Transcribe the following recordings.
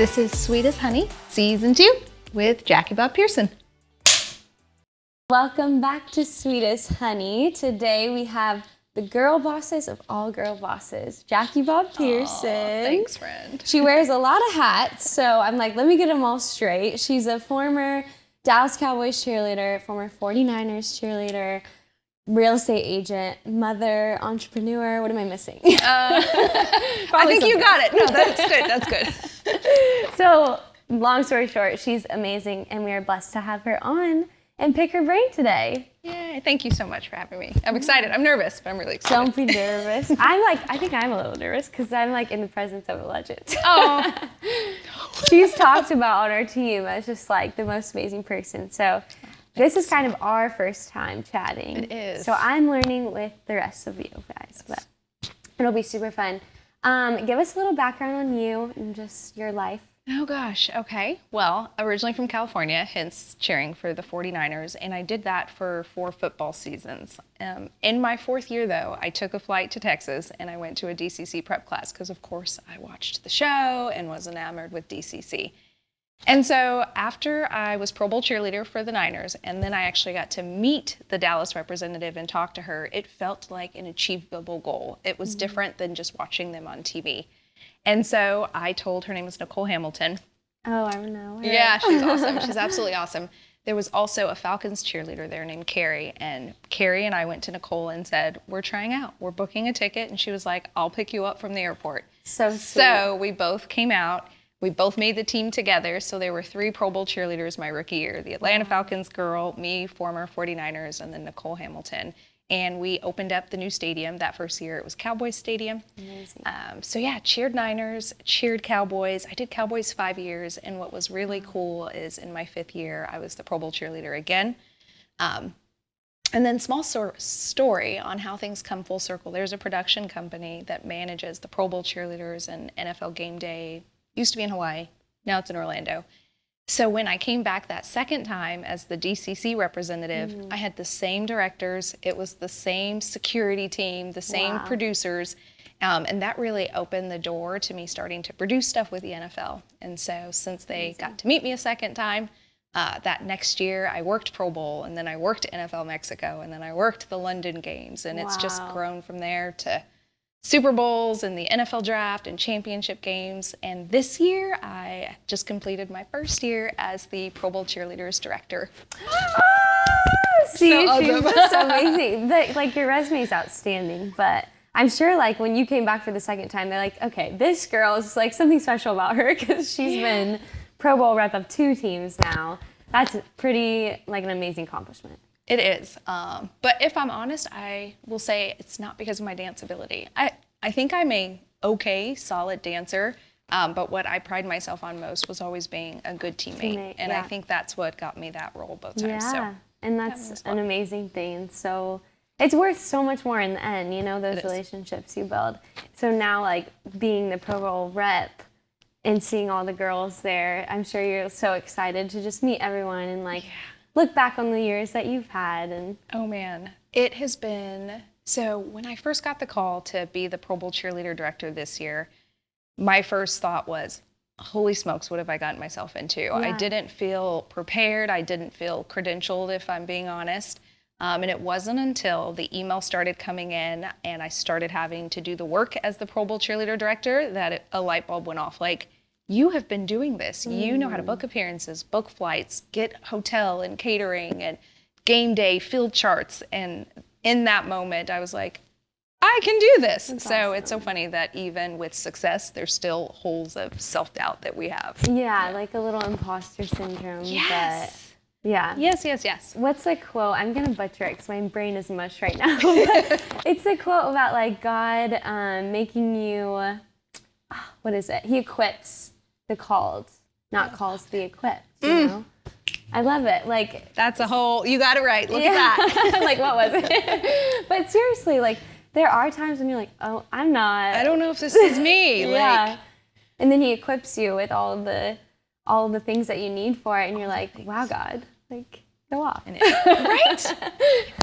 This is Sweet as Honey, Season 2 with Jackie Bob Pearson. Welcome back to Sweet as Honey. Today we have the girl bosses of all girl bosses, Jackie Bob Pearson. Thanks, friend. She wears a lot of hats, so I'm like, let me get them all straight. She's a former Dallas Cowboys cheerleader, former 49ers cheerleader, real estate agent, mother, entrepreneur. What am I missing? I think you got it. No, that's good. That's good. So, long story short, she's amazing, and we are blessed to have her on and pick her brain today. Yay, thank you so much for having me. I'm excited. I'm nervous, but I'm really excited. Don't be nervous. I think I'm a little nervous because I'm like in the presence of a legend. Oh. She's talked about on our team as just like the most amazing person. So this is kind of our first time chatting. It is. So I'm learning with the rest of you guys, but it'll be super fun. Give us a little background on you and just your life. Oh gosh, okay. Well, originally from California, hence cheering for the 49ers, and I did that for 4 football seasons. In my 4th year, though, I took a flight to Texas, and I went to a DCC prep class because, of course, I watched the show and was enamored with DCC. And so after I was Pro Bowl cheerleader for the Niners, and then I actually got to meet the Dallas representative and talk to her, it felt like an achievable goal. It was different than just watching them on TV. And so I told, her name is Nicole Hamilton. Oh, I know her. Yeah, she's awesome. She's absolutely awesome. There was also a Falcons cheerleader there named Carrie, and Carrie and I went to Nicole and said, we're trying out. We're booking a ticket, and she was like, I'll pick you up from the airport. So sweet. So we both came out. We both made the team together, so there were 3 Pro Bowl cheerleaders my rookie year. The Atlanta Falcons girl, me, former 49ers, and then Nicole Hamilton. And we opened up the new stadium. That first year, it was Cowboys Stadium. Amazing. So yeah, cheered Niners, cheered Cowboys. I did Cowboys 5 years, and what was really cool is in my 5th year, I was the Pro Bowl cheerleader again. And then small story on how things come full circle. There's a production company that manages the Pro Bowl cheerleaders and NFL Game Day. Used to be in Hawaii, now it's in Orlando. So when I came back that second time as the DCC representative, I had the same directors, it was the same security team, the same producers, and that really opened the door to me starting to produce stuff with the NFL. And so since they got to meet me a second time, that next year I worked Pro Bowl, and then I worked NFL Mexico, and then I worked the London Games, and it's just grown from there to Super Bowls and the NFL draft and championship games. And this year, I just completed my 1st year as the Pro Bowl Cheerleaders director. See, So awesome. she's so amazing. Like, your resume is outstanding, but I'm sure, like, when you came back for the second time, they're like, okay, this girl is, like, something special about her because she's been Pro Bowl rep of 2 teams now. That's pretty, like, an amazing accomplishment. It is. But if I'm honest, I will say it's not because of my dance ability. I think I'm a okay, solid dancer, but what I pride myself on most was always being a good teammate. And I think that's what got me that role both times. Yeah, So, and that's an amazing thing. So it's worth so much more in the end, you know, those relationships you build. So now, like, being the Pro Bowl rep and seeing all the girls there, I'm sure you're so excited to just meet everyone and, like, look back on the years that you've had. And oh man, it has been, so when I first got the call to be the Pro Bowl cheerleader director this year, my first thought was, holy smokes, what have I gotten myself into? Yeah. I didn't feel prepared. I didn't feel credentialed, if I'm being honest. And it wasn't until the email started coming in and I started having to do the work as the Pro Bowl cheerleader director that a light bulb went off. Like, you have been doing this. You know how to book appearances, book flights, get hotel and catering and game day, field charts. And in that moment, I was like, I can do this. That's so awesome. It's so funny that even with success, there's still holes of self-doubt that we have. yeah, like a little imposter syndrome. Yes. But yeah. Yes. What's the quote? I'm going to butcher it because my brain is mush right now. But it's a quote about, like, God making you, what is it? He equips the called, not calls the equipped, you know? I love it. Like, That's a whole, you got it right. Look at that. like, what was it? But seriously, like, there are times when you're like, oh, I'm not. I don't know if this is me. Yeah. Like, And then he equips you with all the things that you need for it, and you're like, wow, God, like, go off. right?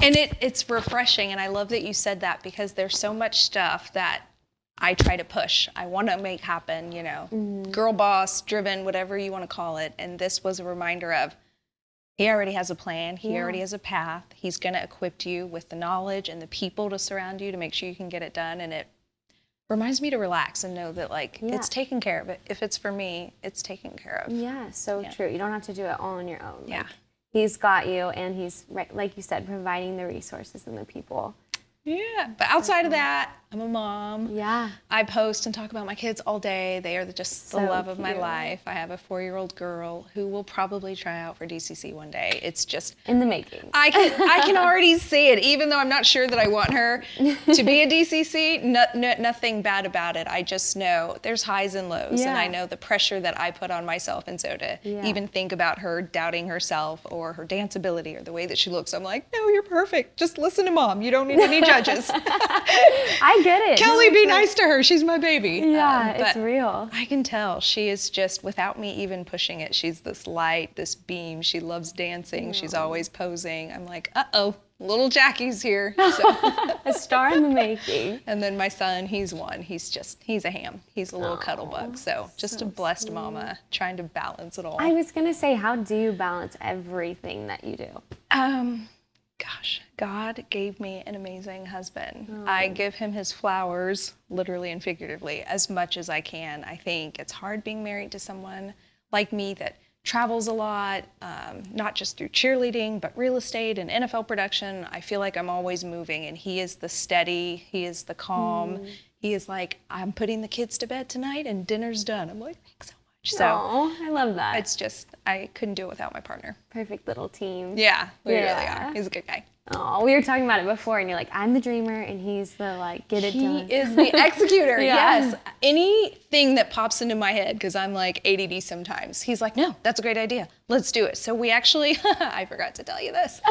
And it's refreshing, and I love that you said that because there's so much stuff that I try to push. I want to make happen, girl boss, driven, whatever you want to call it. And this was a reminder of, he already has a plan. He already has a path. He's going to equip you with the knowledge and the people to surround you to make sure you can get it done. And it reminds me to relax and know that, it's taken care of. If it's for me, it's taken care of. Yeah, so true. You don't have to do it all on your own. Yeah. He's got you, and he's, like you said, providing the resources and the people. Yeah, but outside of that, I'm a mom. Yeah. I post and talk about my kids all day. They are just the love of my life. I have a 4-year-old girl who will probably try out for DCC one day. It's just in the making. I can already see it, even though I'm not sure that I want her to be a DCC. Nothing bad about it. I just know there's highs and lows, and I know the pressure that I put on myself. And so to even think about her doubting herself or her dance ability or the way that she looks, I'm like, no, you're perfect. Just listen to mom. You don't need any judges. I get it. Kelly, be nice to her. She's my baby. Yeah, it's real. I can tell. She is just, without me even pushing it, she's this light, this beam. She loves dancing. She's always posing. I'm like, uh-oh, little Jackie's here. So. A star in the making. And then my son, he's one. He's a ham. He's a little cuddle bug. So just a blessed sweet mama trying to balance it all. I was going to say, how do you balance everything that you do? Gosh, God gave me an amazing husband. I give him his flowers, literally and figuratively, as much as I can. I think it's hard being married to someone like me that travels a lot, not just through cheerleading, but real estate and NFL production. I feel like I'm always moving, and he is the steady, he is the calm. He is like, I'm putting the kids to bed tonight and dinner's done. I'm like, thanks so much. So I love that. It's just, I couldn't do it without my partner. Perfect little team. Yeah, we really are. He's a good guy. Oh, we were talking about it before, and you're like, I'm the dreamer, and he's the, get it done. He is the executor, yes. Anything that pops into my head, because I'm like ADD sometimes, he's like, no, that's a great idea. Let's do it. So we actually, I forgot to tell you this,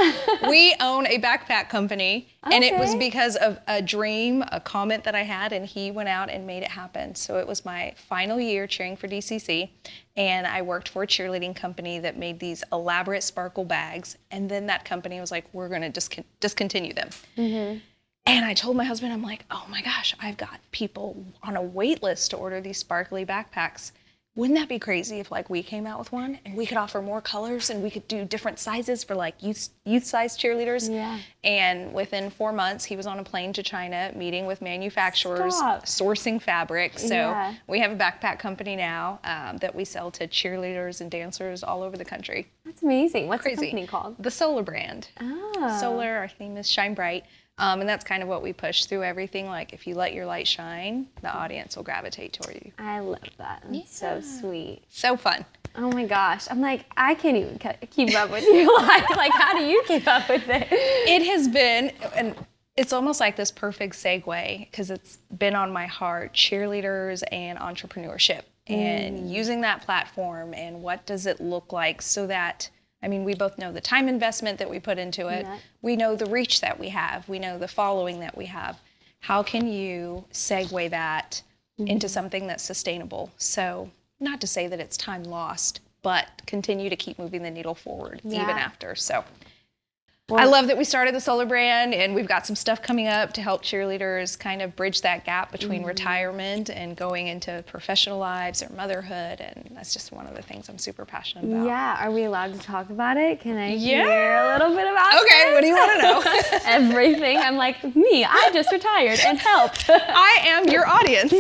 we own a backpack company, and it was because of a dream, a comment that I had, and he went out and made it happen. So it was my final year cheering for DCC, and I worked for a cheerleading company that made these elaborate sparkle bags, and then that company was like, we're going to discontinue them. And I told my husband, I'm like, oh my gosh, I've got people on a wait list to order these sparkly backpacks. Wouldn't that be crazy if we came out with one and we could offer more colors and we could do different sizes for youth size cheerleaders? Yeah. And within 4 months, he was on a plane to China, meeting with manufacturers, sourcing fabric. So we have a backpack company now that we sell to cheerleaders and dancers all over the country. That's amazing. What's the company called? The Solar brand. Oh. Solar, our theme is Shine Bright. And that's kind of what we push through everything. Like, if you let your light shine, the audience will gravitate toward you. I love that. That's so sweet. So fun. Oh my gosh. I'm like, I can't even keep up with your life. Like, how do you keep up with it? It has been, and it's almost like this perfect segue, because it's been on my heart, cheerleaders and entrepreneurship, and using that platform, and what does it look like so that, we both know the time investment that we put into it. Yeah. We know the reach that we have. We know the following that we have. How can you segue that into something that's sustainable? So, not to say that it's time lost, but continue to keep moving the needle forward even after. So, I love that we started the Solar brand, and we've got some stuff coming up to help cheerleaders kind of bridge that gap between retirement and going into professional lives or motherhood, and that's just one of the things I'm super passionate about. Yeah, are we allowed to talk about it? Can I hear a little bit about it? Okay, what do you want to know? Everything. I'm like, I just retired, and help. I am your audience.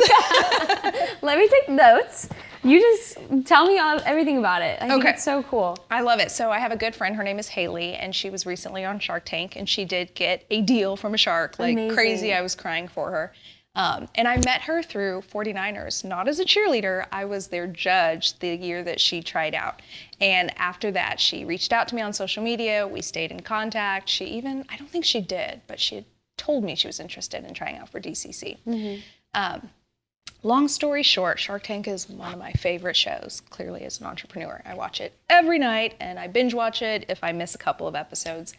Let me take notes. You just tell me everything about it. I think it's so cool. I love it. So I have a good friend. Her name is Haley, and she was recently on Shark Tank, and she did get a deal from a shark. Like crazy. I was crying for her. And I met her through 49ers, not as a cheerleader. I was their judge the year that she tried out. And after that, she reached out to me on social media. We stayed in contact. I don't think she did, but she had told me she was interested in trying out for DCC. Long story short, Shark Tank is one of my favorite shows, clearly as an entrepreneur. I watch it every night, and I binge watch it if I miss a couple of episodes.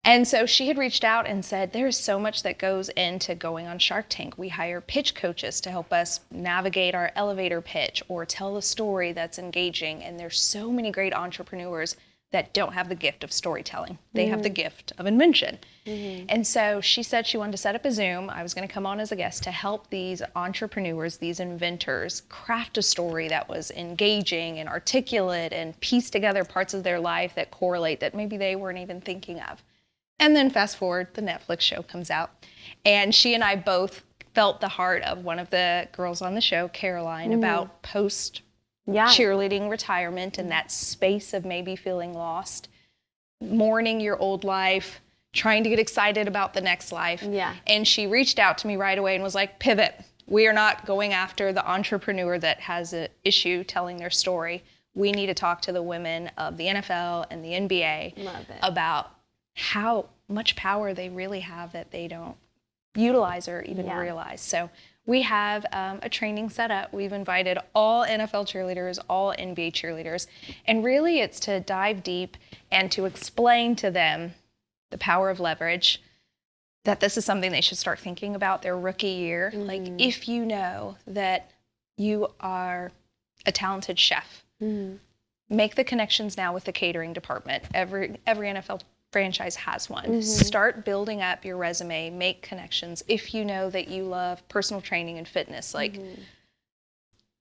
And so she had reached out and said, there is so much that goes into going on Shark Tank. We hire pitch coaches to help us navigate our elevator pitch or tell a story that's engaging. And there's so many great entrepreneurs that don't have the gift of storytelling. They have the gift of invention. And so she said she wanted to set up a Zoom. I was going to come on as a guest to help these entrepreneurs, these inventors, craft a story that was engaging and articulate and piece together parts of their life that correlate that maybe they weren't even thinking of. And then fast forward, the Netflix show comes out. And she and I both felt the heart of one of the girls on the show, Caroline, about post cheerleading retirement and that space of maybe feeling lost, mourning your old life, trying to get excited about the next life. And she reached out to me right away and was like, pivot. We are not going after the entrepreneur that has an issue telling their story. We need to talk to the women of the NFL and the NBA about how much power they really have that they don't utilize or even realize. So we have a training set up. We've invited all NFL cheerleaders, all NBA cheerleaders, and really it's to dive deep and to explain to them the power of leverage, that this is something they should start thinking about their rookie year. Like, if you know that you are a talented chef, make the connections now with the catering department. Every NFL franchise has one. Start building up your resume, make connections. If you know that you love personal training and fitness, like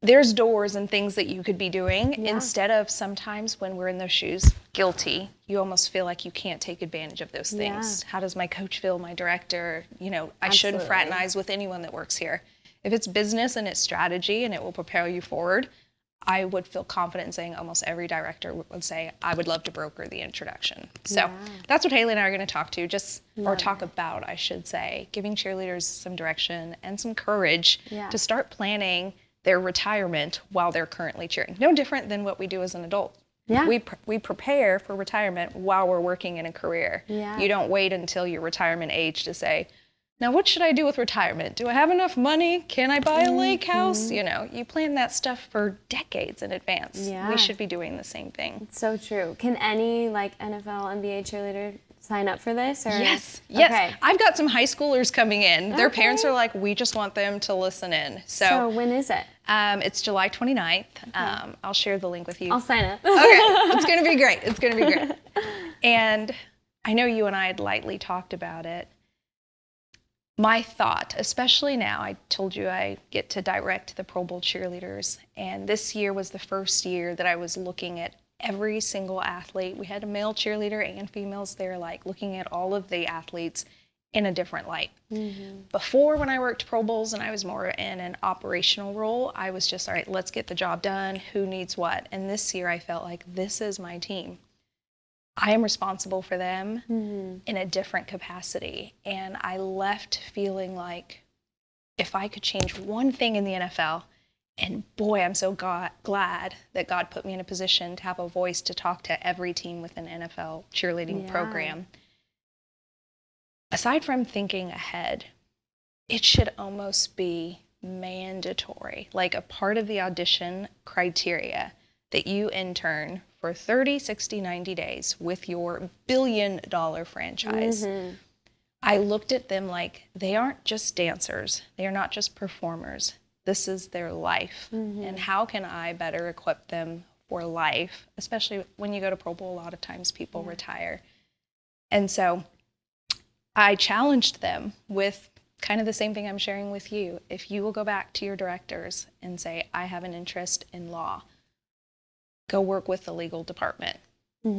there's doors and things that you could be doing instead of sometimes when we're in those shoes, guilty, you almost feel like you can't take advantage of those things. How does my coach feel, my director? You know, I shouldn't fraternize with anyone that works here. If it's business and it's strategy and it will propel you forward, I would feel confident in saying almost every director would say, I would love to broker the introduction. So that's what Haley and I are going to talk about, I should say, giving cheerleaders some direction and some courage to start planning their retirement while they're currently cheering. No different than what we do as an adult. We prepare for retirement while we're working in a career. You don't wait until your retirement age to say, now what should I do with retirement? Do I have enough money? Can I buy a lake house? You know, you plan that stuff for decades in advance. We should be doing the same thing. It's so true. Can any like NFL, NBA cheerleader sign up for this? Or? Yes. Okay. I've got some high schoolers coming in. Their parents are like, we just want them to listen in. So when is it? It's July 29th. I'll share the link with you. I'll sign up. Okay. It's going to be great. It's going to be great. And I know you and I had lightly talked about it. My thought, especially now, I told you I get to direct the Pro Bowl Cheerleaders, and this year was the first year that I was looking at every single athlete. We had a male cheerleader and females there, like looking at all of the athletes in a different light. Before, when I worked Pro Bowls and I was more in an operational role, I was just, all right, let's get the job done. Who needs what? And this year I felt like this is my team. I am responsible for them in a different capacity. And I left feeling like if I could change one thing in the NFL, and boy, I'm so glad that God put me in a position to have a voice to talk to every team with an NFL cheerleading program. Aside from thinking ahead, it should almost be mandatory, like a part of the audition criteria, that you intern for 30, 60, 90 days with your billion-dollar franchise. I looked at them like they aren't just dancers. They are not just performers. This is their life. And how can I better equip them for life? Especially when you go to Pro Bowl, a lot of times people retire. And so I challenged them with kind of the same thing I'm sharing with you. If you will go back to your directors and say, I have an interest in law, go work with the legal department.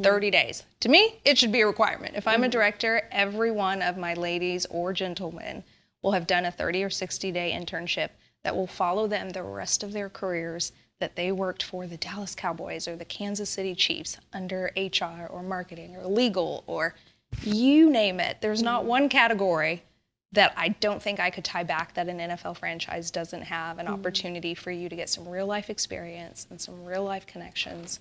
30 days. To me, it should be a requirement. If I'm a director, every one of my ladies or gentlemen will have done a 30 or 60-day internship that will follow them the rest of their careers, that they worked for the Dallas Cowboys or the Kansas City Chiefs under HR or marketing or legal or you name it. There's not one category that I don't think I could tie back that an NFL franchise doesn't have an opportunity for you to get some real life experience and some real life connections.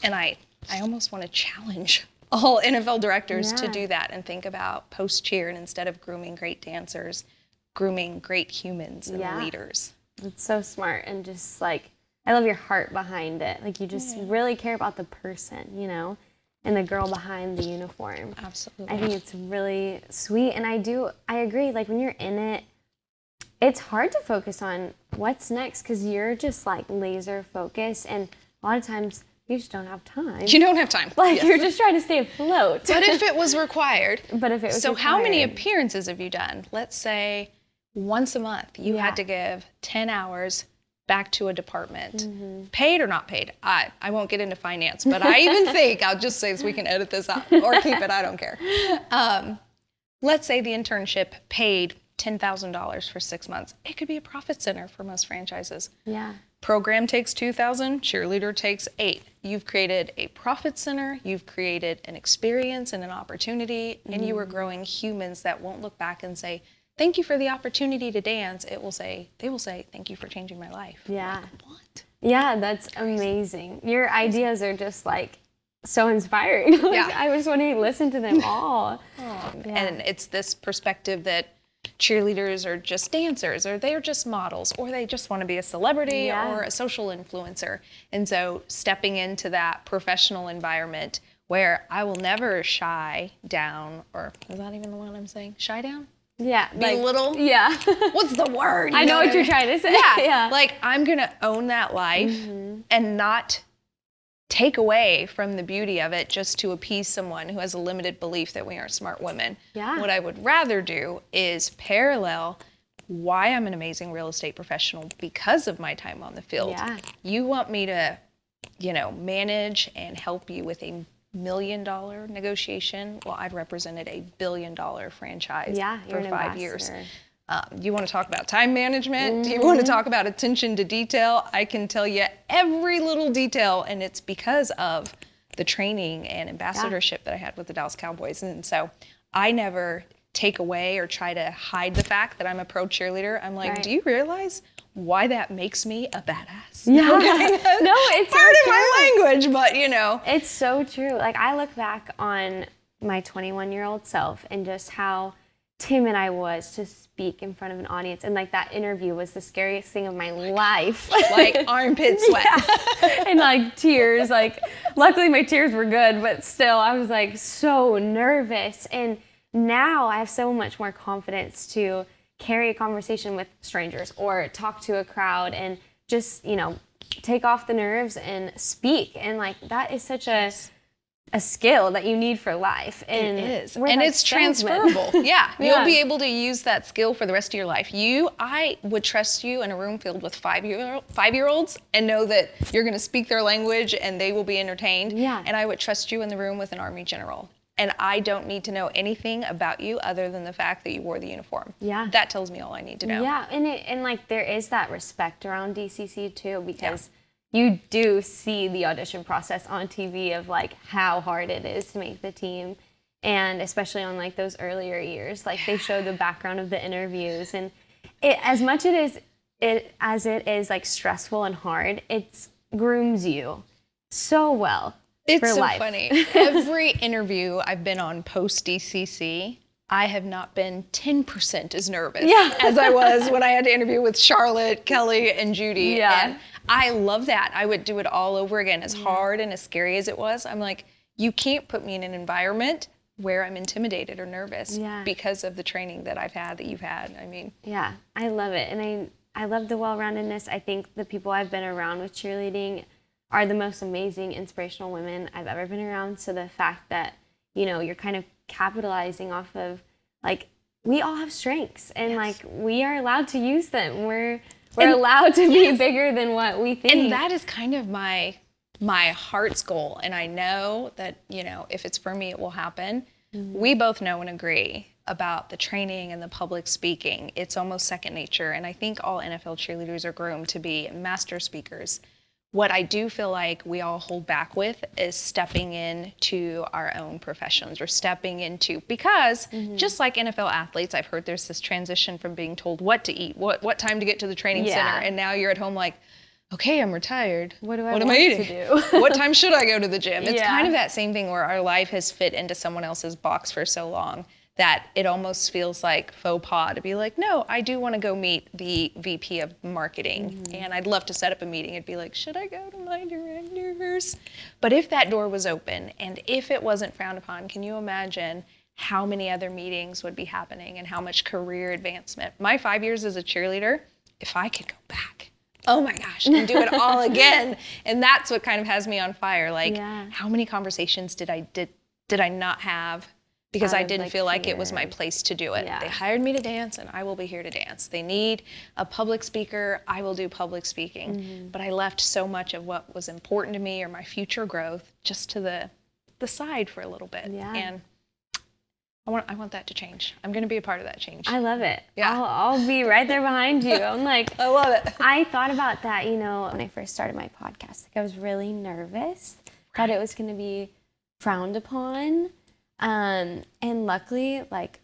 And I almost want to challenge all NFL directors to do that and think about post-cheer, and instead of grooming great dancers, grooming great humans and leaders. It's so smart, and just like, I love your heart behind it. Like, you just really care about the person, you know, and the girl behind the uniform. Absolutely. I think it's really sweet, and I agree, like, when you're in it, it's hard to focus on what's next because you're just like laser focused, and a lot of times you just don't have time. You don't have time. Like, Yes. you're just trying to stay afloat. But if it was required. So how many appearances have you done? Let's say once a month you had to give 10 hours back to a department. Paid or not paid? I won't get into finance, but I even think, I'll just say this, we can edit this out or keep it, I don't care. Let's say the internship paid $10,000 for 6 months. It could be a profit center for most franchises. Yeah. Program takes 2,000, cheerleader takes 8. You've created a profit center, you've created an experience and an opportunity, and you are growing humans that won't look back and say, thank you for the opportunity to dance. They will say, thank you for changing my life. Yeah. Like, what? Yeah, that's amazing. Your ideas are just like so inspiring. Like, Yeah. I just want to listen to them all. And it's this perspective that cheerleaders are just dancers, or they're just models, or they just want to be a celebrity or a social influencer. And so stepping into that professional environment where I will never shy down, or is that even the one I'm saying? Shy down? Yeah. Belittle? Yeah. What's the word? I know what you're trying to say. Yeah. Like, I'm going to own that life and not take away from the beauty of it just to appease someone who has a limited belief that we aren't smart women. Yeah. What I would rather do is parallel why I'm an amazing real estate professional because of my time on the field. Yeah. You want me to, manage and help you with a $1 million negotiation? Well, I've represented a $1 billion franchise for 5 years. You want to talk about time management? Do you want to talk about attention to detail? I can tell you every little detail, and it's because of the training and ambassadorship that I had with the Dallas Cowboys. And so I never take away or try to hide the fact that I'm a pro cheerleader. I'm like, do you realize why that makes me a badass? Yeah. No, it's part so of my language, but It's so true. Like, I look back on my 21-year-old self and just how timid I was to speak in front of an audience, and like that interview was the scariest thing of my life. Like armpit sweat. And like tears. Like, luckily my tears were good, but still I was like so nervous. And now I have so much more confidence to carry a conversation with strangers or talk to a crowd and just, take off the nerves and speak. And like, that is such a skill that you need for life. And it is. And it's transferable. Yeah. You'll be able to use that skill for the rest of your life. I would trust you in a room filled with 5-year-olds and know that you're going to speak their language and they will be entertained. Yeah. And I would trust you in the room with an Army general. And I don't need to know anything about you other than the fact that you wore the uniform. Yeah. That tells me all I need to know. Yeah. And like, there is that respect around DCC too, because you do see the audition process on TV of like how hard it is to make the team. And especially on like those earlier years, like they show the background of the interviews, and as much as it is like stressful and hard, it grooms you so well. It's so life. funny. Every interview I've been on post DCC, I have not been 10% as nervous as I was when I had to interview with Charlotte, Kelly, and Judy. Yeah. And I love that. I would do it all over again, as hard and as scary as it was. I'm like, you can't put me in an environment where I'm intimidated or nervous because of the training that I've had, that you've had. I mean. Yeah, I love it. And I love the well-roundedness. I think the people I've been around with cheerleading are the most amazing, inspirational women I've ever been around. So the fact that, you're kind of capitalizing off of, like, we all have strengths, and like, we are allowed to use them. We're allowed to be bigger than what we think. And that is kind of my heart's goal. And I know that, if it's for me, it will happen. We both know and agree about the training and the public speaking. It's almost second nature. And I think all NFL cheerleaders are groomed to be master speakers. What I do feel like we all hold back with is stepping into our own professions, or stepping into, because just like NFL athletes, I've heard there's this transition from being told what to eat, what time to get to the training center, and now you're at home like, okay, I'm retired. What am I eating? To do? What time should I go to the gym? It's kind of that same thing where our life has fit into someone else's box for so long that it almost feels like faux pas to be like, no, I do want to go meet the VP of marketing. And I'd love to set up a meeting. It'd be like, should I go to my directors? But if that door was open and if it wasn't frowned upon, can you imagine how many other meetings would be happening and how much career advancement? My 5 years as a cheerleader, if I could go back, oh my gosh, and do it all again. And that's what kind of has me on fire. Like, how many conversations did I not have because I didn't feel like it was my place to do it? They hired me to dance, and I will be here to dance. They need a public speaker, I will do public speaking. But I left so much of what was important to me or my future growth just to the side for a little bit. And I want that to change. I'm going to be a part of that change. I love it. I'll be right there behind you. I'm like, I love it. I thought about that, you know, when I first started my podcast. Like, I was really nervous, thought it was going to be frowned upon. And luckily, like,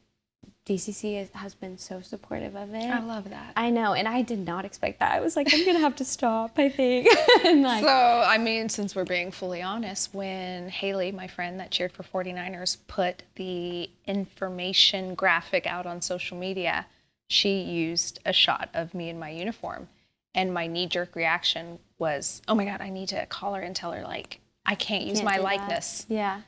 DCC has been so supportive of it. I love that. I know, and I did not expect that. I was like, I'm going to have to stop, I think. And like, so, I mean, since we're being fully honest, when Haley, my friend that cheered for 49ers, put the information graphic out on social media, she used a shot of me in my uniform. And my knee-jerk reaction was, oh my God, I need to call her and tell her, like, I can't use my likeness. Yeah.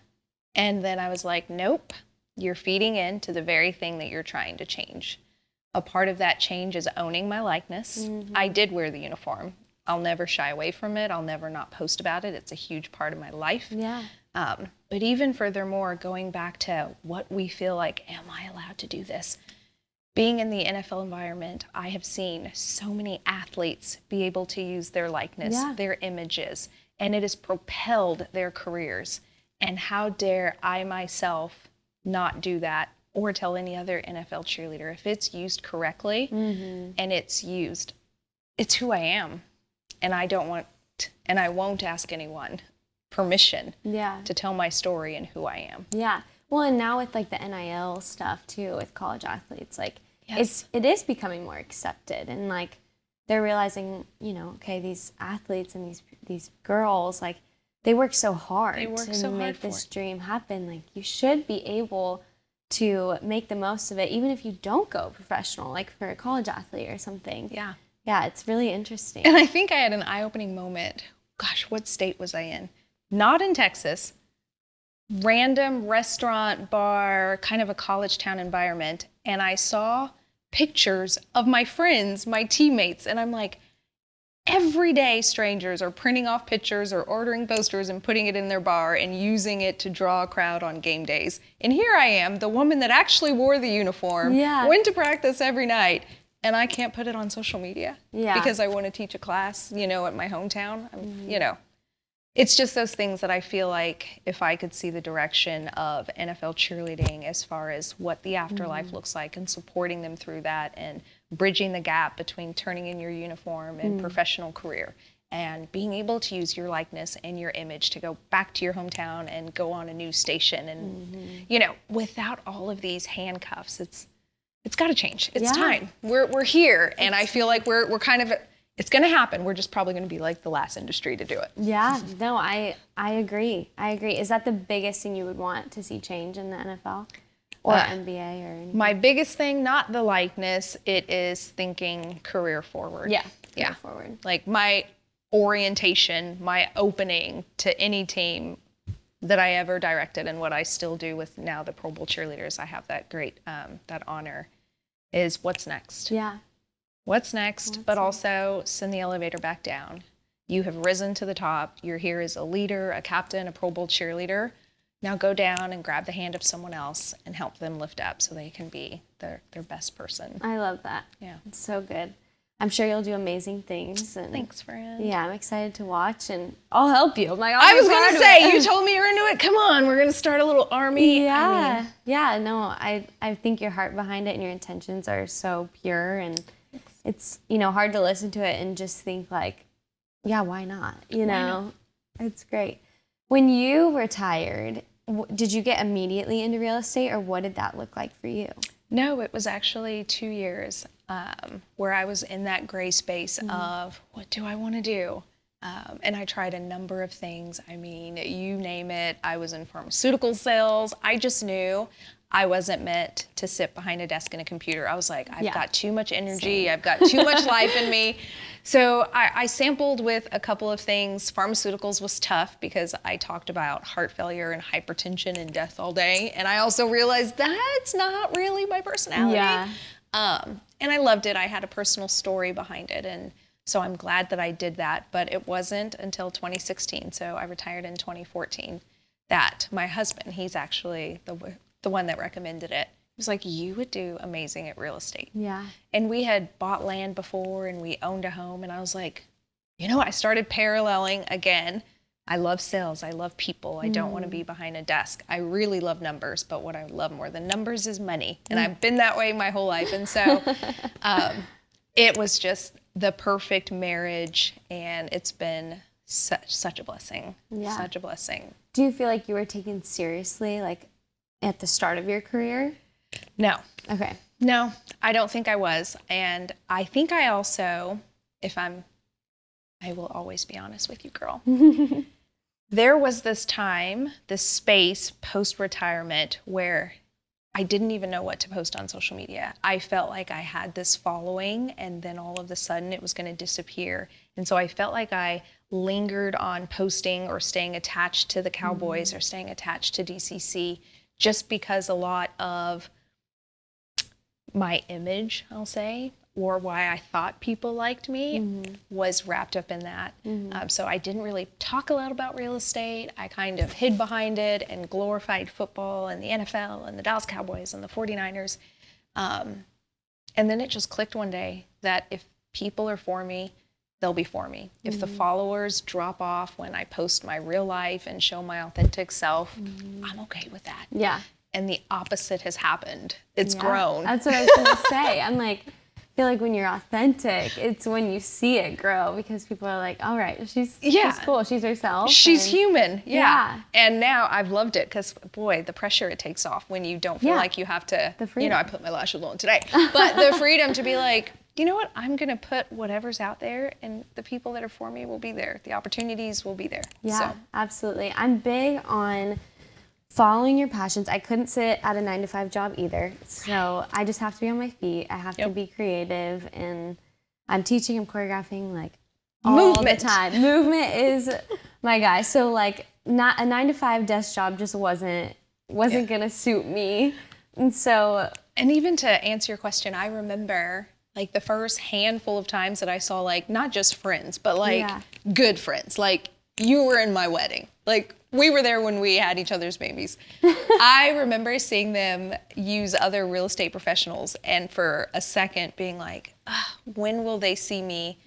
And then I was like, nope, you're feeding into the very thing that you're trying to change. A part of that change is owning my likeness. I did wear the uniform. I'll never shy away from it. I'll never not post about it. It's a huge part of my life. But even furthermore, going back to what we feel like, am I allowed to do this? Being in the NFL environment, I have seen so many athletes be able to use their likeness, their images, and it has propelled their careers. And how dare I myself not do that or tell any other NFL cheerleader? If it's used correctly and it's used, it's who I am. And I won't ask anyone permission to tell my story and who I am. Well, and now with like the NIL stuff too, with college athletes, like it is becoming more accepted, and like they're realizing, you know, okay, these athletes and these girls, like, they work so hard to make this dream happen. Like, you should be able to make the most of it, even if you don't go professional, like for a college athlete or something. Yeah, it's really interesting. And I think I had an eye-opening moment. Gosh, what state was I in? Not in Texas. Random restaurant, bar, kind of a college town environment. And I saw pictures of my friends, my teammates, and I'm like, every day strangers are printing off pictures or ordering posters and putting it in their bar and using it to draw a crowd on game days. And here I am, the woman that actually wore the uniform, went to practice every night, and I can't put it on social media because I want to teach a class, you know, at my hometown. You know, it's just those things that I feel like if I could see the direction of NFL cheerleading as far as what the afterlife looks like and supporting them through that and bridging the gap between turning in your uniform and professional career and being able to use your likeness and your image to go back to your hometown and go on a news station and, you know, without all of these handcuffs, it's got to change. It's time. We're here, and I feel like we're kind of, it's going to happen. We're just probably going to be like the last industry to do it. No, I agree. Is that the biggest thing you would want to see change in the NFL? Or NBA or anything? My biggest thing, not the likeness, it is thinking career forward. Career forward. Like my orientation, my opening to any team that I ever directed, and what I still do with now the Pro Bowl Cheerleaders, I have that great, that honor, is what's next. What's next, but also send the elevator back down. You have risen to the top. You're here as a leader, a captain, a Pro Bowl cheerleader. Now go down and grab the hand of someone else and help them lift up so they can be their best person. I love that. It's so good. I'm sure you'll do amazing things. And thanks, friend. Yeah, I'm excited to watch, and I'll help you. I'm like, I was going to say, you told me you're into it. Come on, we're going to start a little army. No, I think your heart behind it and your intentions are so pure, and it's, you know, hard to listen to it and just think like, yeah, why not? You know, it's great. When you retired, did you get immediately into real estate, or what did that look like for you? No, it was actually 2 years where I was in that gray space of what do I want to do? And I tried a number of things. I mean, you name it. I was in pharmaceutical sales. I just knew I wasn't meant to sit behind a desk and a computer. I was like, I've got too much energy. I've got too much life in me. So I sampled with a couple of things. Pharmaceuticals was tough because I talked about heart failure and hypertension and death all day. And I also realized that's not really my personality. And I loved it. I had a personal story behind it. And So I'm glad that I did that, but it wasn't until 2016, so I retired in 2014, that my husband, he's actually the one that recommended it. He was like, you would do amazing at real estate. Yeah. And we had bought land before and we owned a home, and I was like, I started paralleling again. I love sales. I love people. I don't want to be behind a desk. I really love numbers, but what I love more than numbers is money. And I've been that way my whole life. And so it was just the perfect marriage, and it's been such a blessing. Yeah. Such a blessing. Do you feel like you were taken seriously, like at the start of your career? No. Okay. No, I don't think I was. And I think I also, I will always be honest with you, girl. There was this time, this space post-retirement where I didn't even know what to post on social media. I felt like I had this following, and then all of a sudden it was going to disappear. And so I felt like I lingered on posting or staying attached to the Cowboys or staying attached to DCC, just because a lot of my image, I'll say, or why I thought people liked me was wrapped up in that. So I didn't really talk a lot about real estate. I kind of hid behind it and glorified football and the NFL and the Dallas Cowboys and the 49ers. And then it just clicked one day that if people are for me, they'll be for me. If the followers drop off when I post my real life and show my authentic self, I'm okay with that. Yeah. And the opposite has happened. It's grown. That's what I was going to say. I'm like, I feel like when you're authentic, it's when you see it grow, because people are like, all right, she's cool. She's herself. She's human. Yeah. And now I've loved it, because, boy, the pressure it takes off when you don't feel like you have to, I put my lashes on today, but the freedom to be like, you know what, I'm going to put whatever's out there, and the people that are for me will be there. The opportunities will be there. Yeah, absolutely. I'm big on following your passions. I couldn't sit at a 9-to-5 job either. So I just have to be on my feet. I have to be creative, and I'm teaching, I'm choreographing, like all the time. Movement is my guy. So like not a 9-to-5 desk job just wasn't gonna suit me. And so, and even to answer your question, I remember like the first handful of times that I saw, like, not just friends, but like good friends. Like, you were in my wedding. Like, we were there when we had each other's babies. I remember seeing them use other real estate professionals, and for a second being like, when will they see me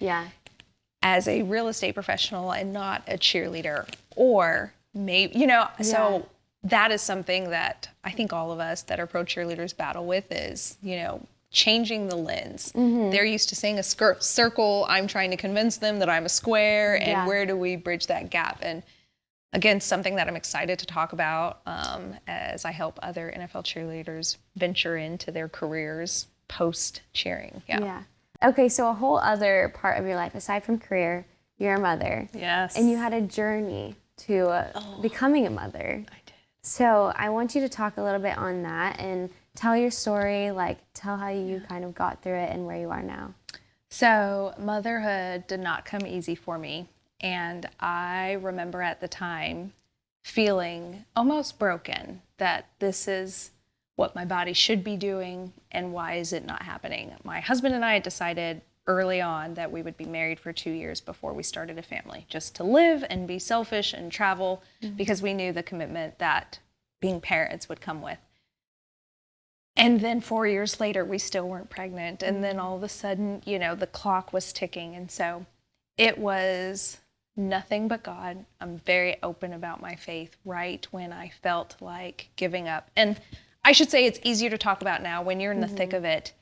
as a real estate professional and not a cheerleader? Or maybe, so that is something that I think all of us that are pro cheerleaders battle with is, changing the lens. They're used to seeing a circle. I'm trying to convince them that I'm a square, and where do we bridge that gap? And again, something that I'm excited to talk about as I help other NFL cheerleaders venture into their careers post-cheering. Yeah. Okay, so a whole other part of your life, aside from career, you're a mother. Yes. And you had a journey to becoming a mother. I did. So I want you to talk a little bit on that and tell your story, like tell how you kind of got through it and where you are now. So motherhood did not come easy for me. And I remember at the time feeling almost broken that this is what my body should be doing, and why is it not happening? My husband and I had decided early on that we would be married for 2 years before we started a family, just to live and be selfish and travel, because we knew the commitment that being parents would come with. And then 4 years later, we still weren't pregnant. And then all of a sudden, the clock was ticking. And so it was nothing but God. I'm very open about my faith right when I felt like giving up. And I should say it's easier to talk about now when you're in the thick of it.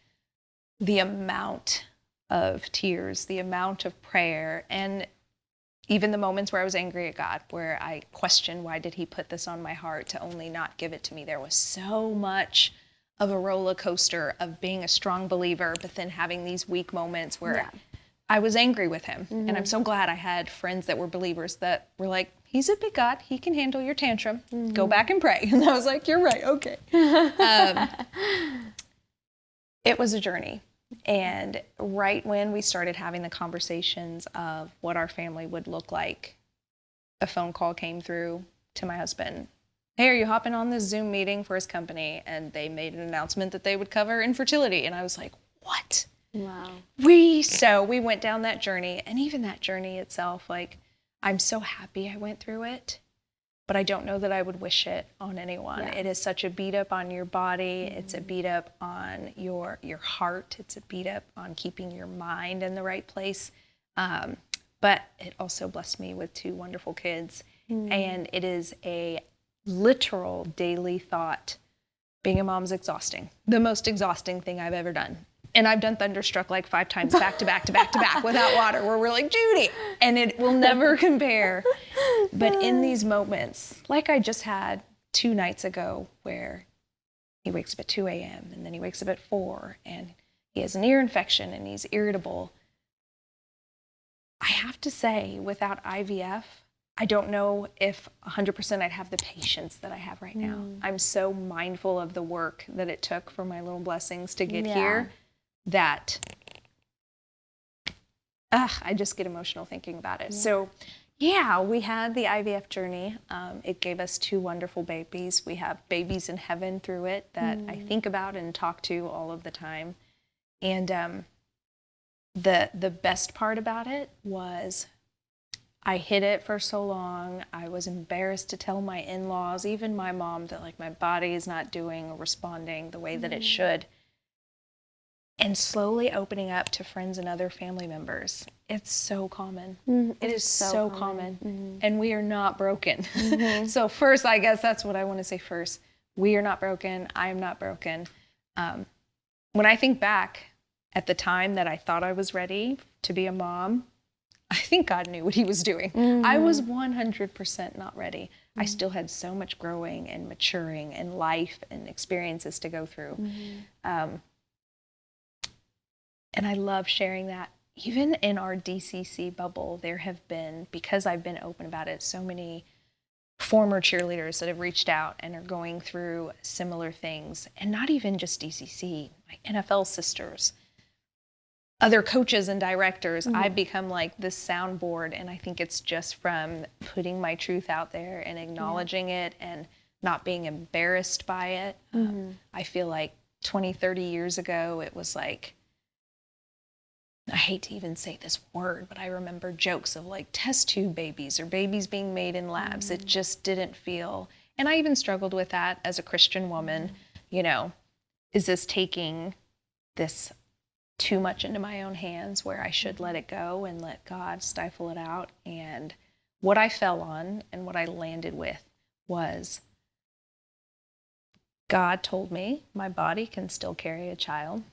The amount of tears, the amount of prayer, and even the moments where I was angry at God, where I questioned, why did he put this on my heart to only not give it to me? There was so much of a roller coaster of being a strong believer, but then having these weak moments where I was angry with him. And I'm so glad I had friends that were believers that were like, he's a big God. He can handle your tantrum. Go back and pray. And I was like, you're right. Okay. It was a journey. And right when we started having the conversations of what our family would look like, a phone call came through to my husband. Hey, are you hopping on this Zoom meeting for his company? And they made an announcement that they would cover infertility. And I was like, what? Wow. We went down that journey, and even that journey itself, like, I'm so happy I went through it, but I don't know that I would wish it on anyone. Yeah. It is such a beat up on your body. It's a beat up on your heart. It's a beat up on keeping your mind in the right place. But it also blessed me with 2 wonderful kids. And it is a literal daily thought. Being a mom's exhausting. The most exhausting thing I've ever done. And I've done Thunderstruck like 5 times back to back to back to back without water, where we're like, Judy, and it will never compare. But in these moments, like I just had 2 nights ago, where he wakes up at 2 a.m. and then he wakes up at 4 and he has an ear infection and he's irritable. I have to say, without IVF, I don't know if 100% I'd have the patience that I have right now. I'm so mindful of the work that it took for my little blessings to get here that I just get emotional thinking about it. So yeah, we had the IVF journey. It gave us 2 wonderful babies. We have babies in heaven through it that I think about and talk to all of the time. And the best part about it was I hid it for so long. I was embarrassed to tell my in-laws, even my mom, that like my body is not doing or responding the way that it should. And slowly opening up to friends and other family members. It's so common. It is so common. And we are not broken. So first, I guess that's what I want to say first. We are not broken. I am not broken. When I think back at the time that I thought I was ready to be a mom, I think God knew what he was doing. I was 100% not ready. I still had so much growing and maturing and life and experiences to go through. And I love sharing that. Even in our DCC bubble, there have been, because I've been open about it, so many former cheerleaders that have reached out and are going through similar things. And not even just DCC, my NFL sisters, other coaches and directors. I've become like this soundboard, and I think it's just from putting my truth out there and acknowledging it and not being embarrassed by it. I feel like 20, 30 years ago, it was like, I hate to even say this word, but I remember jokes of like test tube babies or babies being made in labs. It just didn't feel, and I even struggled with that as a Christian woman. You know, is this taking this too much into my own hands where I should let it go and let God stifle it out? And what I fell on and what I landed with was God told me my body can still carry a child.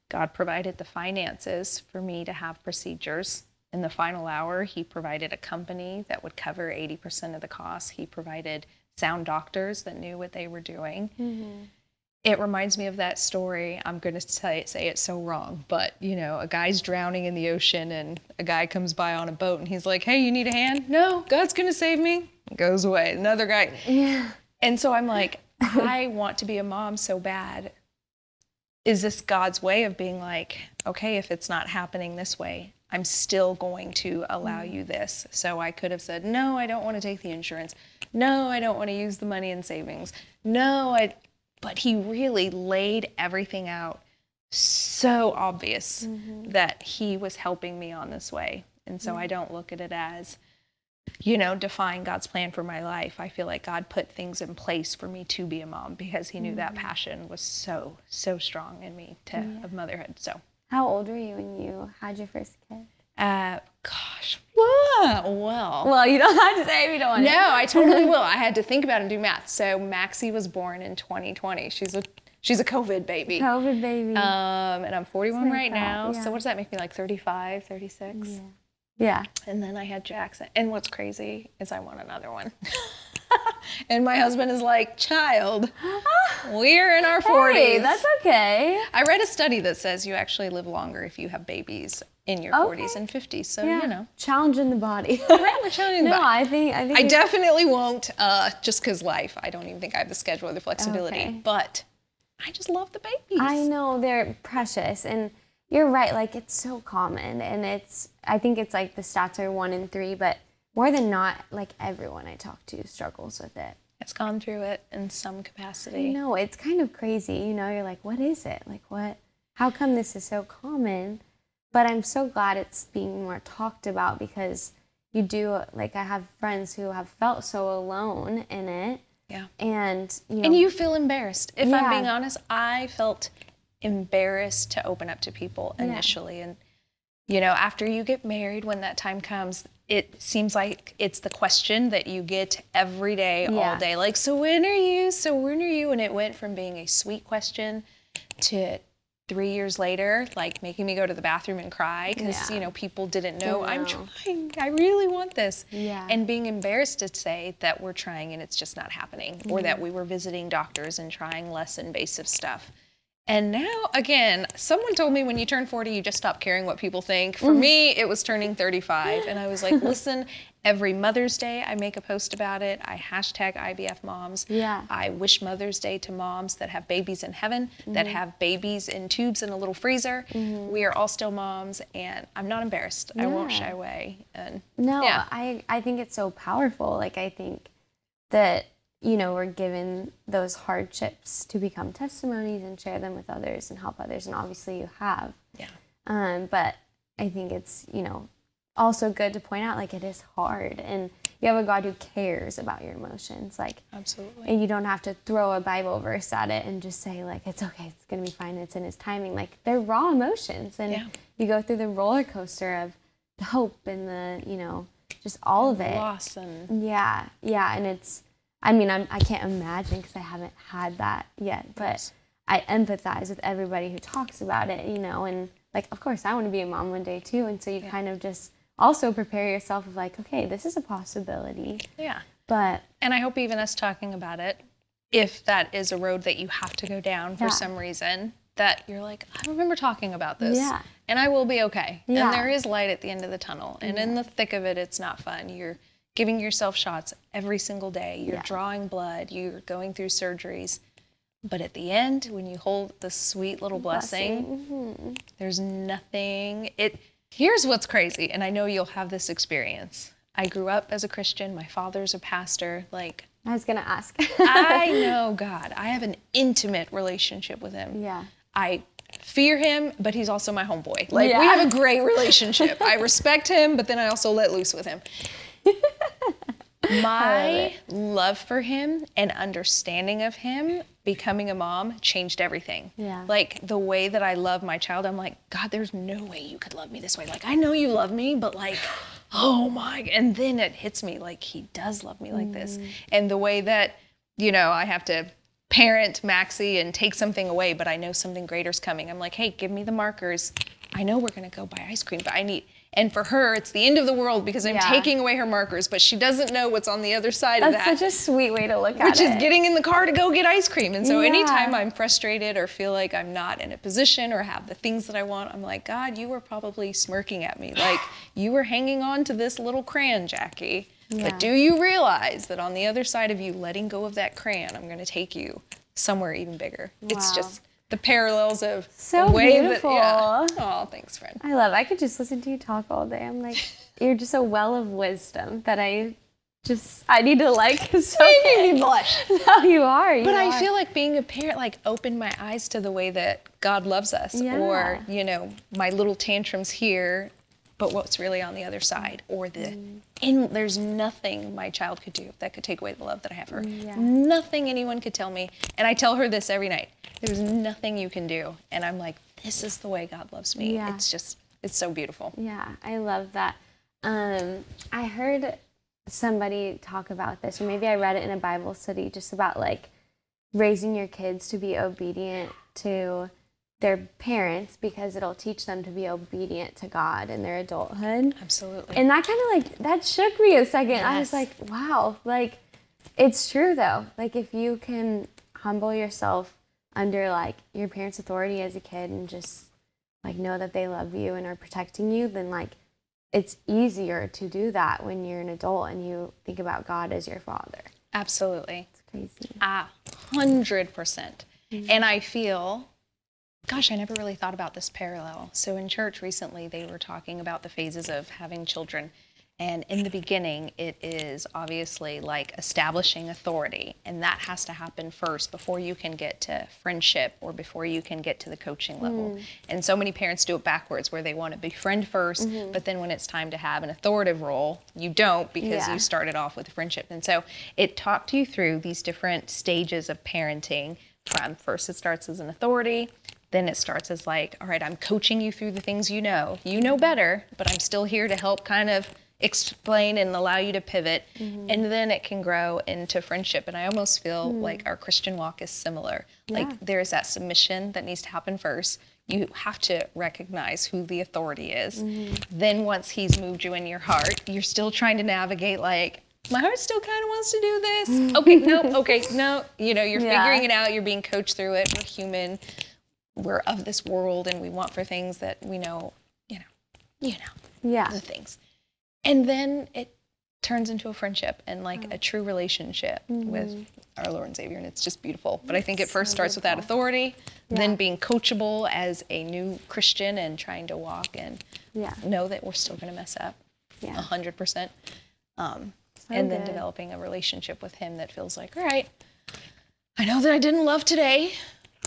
God provided the finances for me to have procedures. In the final hour, he provided a company that would cover 80% of the costs. He provided sound doctors that knew what they were doing. It reminds me of that story. I'm going to say it so wrong, but you know, a guy's drowning in the ocean and a guy comes by on a boat and he's like, hey, you need a hand? No, God's going to save me. Goes away. Another guy. And so I'm like, I want to be a mom so bad. Is this God's way of being like, okay, if it's not happening this way, I'm still going to allow you this? So I could have said, no, I don't want to take the insurance. No, I don't want to use the money in savings. But he really laid everything out so obvious that he was helping me on this way. And so I don't look at it as, you know, defying God's plan for my life. I feel like God put things in place for me to be a mom because he knew that passion was so strong in me of motherhood. So, how old were you when you had your first kid? Gosh, well, you don't have to say if you don't want to. No, I totally will. I had to think about it and do math. So Maxie was born in 2020. She's a COVID baby. And I'm 41 right now. So what does that make me, like 35, 36? Yeah. And then I had Jackson. And what's crazy is I want another one. And my husband is like, child, we're in our 40s. Hey, that's okay. I read a study that says you actually live longer if you have babies in your 40s and 50s. So, you know. Challenging the body. Right, we're challenging the body. I think I definitely won't, just because life. I don't even think I have the schedule or the flexibility. Okay. But I just love the babies. I know, they're precious. And you're right, like it's so common. And I think it's like the stats are 1 in 3, but more than not, like everyone I talk to struggles with it. It's gone through it in some capacity. I know, it's kind of crazy. You know, you're like, what is it? Like what? how come this is so common? But I'm so glad it's being more talked about, because you do, like, I have friends who have felt so alone in it. Yeah. And, and you feel embarrassed. If Yeah. I'm being honest, I felt embarrassed to open up to people initially. And, after you get married, when that time comes, it seems like it's the question that you get every day, all day. Like, so when are you? So when are you? And it went from being a sweet question to 3 years later, like making me go to the bathroom and cry because, people didn't know. I'm trying. I really want this. Yeah. And being embarrassed to say that we're trying and it's just not happening, or that we were visiting doctors and trying less invasive stuff. And now, again, someone told me when you turn 40, you just stop caring what people think. For me, it was turning 35. And I was like, listen, every Mother's Day, I make a post about it. I hashtag IVF moms. Yeah. I wish Mother's Day to moms that have babies in heaven, that have babies in tubes in a little freezer. We are all still moms, and I'm not embarrassed. I won't shy away. And I think it's so powerful. Like, I think that, we're given those hardships to become testimonies and share them with others and help others. And obviously you have. Yeah. But I think it's, also good to point out, like, it is hard. And you have a God who cares about your emotions. Like, absolutely. And you don't have to throw a Bible verse at it and just say, like, it's okay, it's going to be fine, it's in His timing. Like, they're raw emotions. And you go through the roller coaster of the hope and the, just all of it. Loss and... Yeah. And it's... I can't imagine, because I haven't had that yet, but I empathize with everybody who talks about it, and, like, of course, I want to be a mom one day too, and so you kind of just also prepare yourself of, like, okay, this is a possibility. Yeah. And I hope even us talking about it, if that is a road that you have to go down for some reason, that you're like, I remember talking about this, and I will be okay. And there is light at the end of the tunnel, and in the thick of it, it's not fun. You're giving yourself shots every single day. You're drawing blood. You're going through surgeries. But at the end, when you hold the sweet little blessing, there's nothing. Here's what's crazy, and I know you'll have this experience. I grew up as a Christian. My father's a pastor. Like, I was going to ask. I know God. I have an intimate relationship with Him. Yeah. I fear Him, but He's also my homeboy. Like, we have a great relationship. I respect Him, but then I also let loose with Him. My love for Him and understanding of Him, becoming a mom, changed everything. Yeah. Like, the way that I love my child, I'm like, God, there's no way you could love me this way. Like, I know you love me, but, like, oh my, and then it hits me, like, He does love me like this. And the way that, I have to parent Maxie and take something away, but I know something greater's coming. I'm like, hey, give me the markers. I know we're going to go buy ice cream, but and for her, it's the end of the world because I'm taking away her markers, but she doesn't know what's on the other side of that. That's such a sweet way to look at it. Which is getting in the car to go get ice cream. And so anytime I'm frustrated or feel like I'm not in a position or have the things that I want, I'm like, God, you were probably smirking at me. Like, you were hanging on to this little crayon, Jackie. Yeah. But do you realize that on the other side of you letting go of that crayon, I'm going to take you somewhere even bigger. Wow. It's just the parallels of so the way beautiful. Oh, thanks, friend. I love it. I could just listen to you talk all day. I'm like, you're just a well of wisdom that I need to like. So you blush. No, you are. But I feel like being a parent, like, opened my eyes to the way that God loves us. Yeah. Or, my little tantrums here, but what's really on the other side. Or there's nothing my child could do that could take away the love that I have for her. Yeah. Nothing anyone could tell me. And I tell her this every night. There's nothing you can do. And I'm like, this is the way God loves me. Yeah. It's so beautiful. Yeah, I love that. I heard somebody talk about this, or maybe I read it in a Bible study, just about, like, raising your kids to be obedient to their parents because it'll teach them to be obedient to God in their adulthood. Absolutely. And that kind of, like, that shook me a second. Yes. I was like, wow, like, it's true though. Like, if you can humble yourself under, like, your parents' authority as a kid and just, like, know that they love you and are protecting you, then, like, it's easier to do that when you're an adult and you think about God as your father. Absolutely. It's crazy. 100%. Mm-hmm. And I feel, gosh, I never really thought about this parallel. So in church recently, they were talking about the phases of having children. And in the beginning, it is obviously like establishing authority. And that has to happen first before you can get to friendship or before you can get to the coaching level. And so many parents do it backwards, where they want to befriend first, but then when it's time to have an authoritative role, you don't, because you started off with friendship. And so it talked you through these different stages of parenting. From first, it starts as an authority. Then it starts as like, all right, I'm coaching you through the things you know. You know better, but I'm still here to help kind of explain and allow you to pivot. And then it can grow into friendship. And I almost feel like our Christian walk is similar. Like there's that submission that needs to happen first. You have to recognize who the authority is. Then once he's moved you in your heart, you're still trying to navigate like, my heart still kind of wants to do this. Okay, no. You know, you're figuring it out. You're being coached through it. We're human. We're of this world, and we want for things that we know, the things. And then it turns into a friendship and like a true relationship with our Lord and Savior, and it's just beautiful. But I think it first starts with that authority, then being coachable as a new Christian and trying to walk and know that we're still going to mess up 100%. And then developing a relationship with him that feels like, all right, I know that I didn't love today,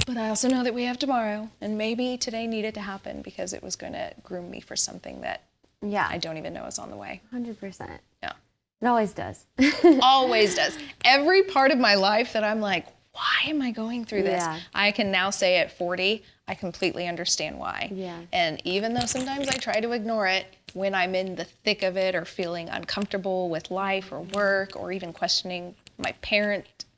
but I also know that we have tomorrow. And maybe today needed to happen because it was going to groom me for something that I don't even know is on the way. 100%. Yeah. It always does. Always does. Every part of my life that I'm like, why am I going through this? I can now say at 40, I completely understand why. And even though sometimes I try to ignore it, when I'm in the thick of it or feeling uncomfortable with life or work or even questioning my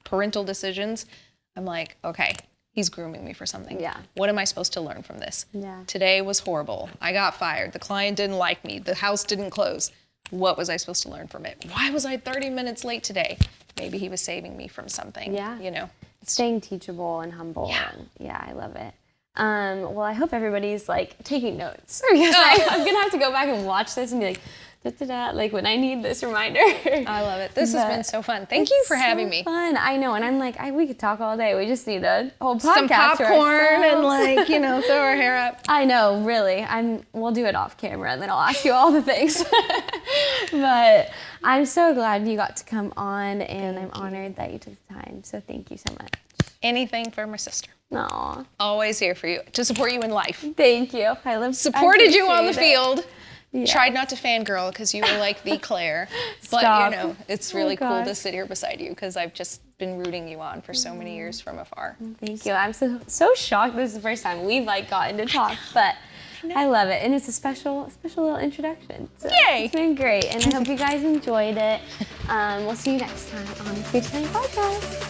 parental decisions, I'm like, okay, he's grooming me for something. What am I supposed to learn from this? Today was horrible. I got fired. The client didn't like me. The house didn't close. What was I supposed to learn from it? Why was I 30 minutes late today? Maybe he was saving me from something, you know. Staying teachable and humble. And, I love it. Well, I hope everybody's like taking notes, because I'm gonna have to go back and watch this and be like, like when I need this reminder. I love it. This has been so fun. Thank you for having me. Fun. I know, and I'm like, we could talk all day. We just need a whole podcast. Some popcorn and like, throw our hair up. I know, really. We'll do it off camera, and then I'll ask you all the things. But I'm so glad you got to come on, and I'm honored that you took the time. So thank you so much. Anything for my sister. Aw. Always here for you, to support you in life. Thank you. Supported you on the field. Tried not to fangirl because you were like the Claire. But, it's really cool to sit here beside you because I've just been rooting you on for so many years from afar. Thank you. I'm so shocked. This is the first time we've gotten to talk, but I love it. And it's a special little introduction. So Yay! It's been great. And I hope you guys enjoyed it. We'll see you next time on the Speech Time Podcast.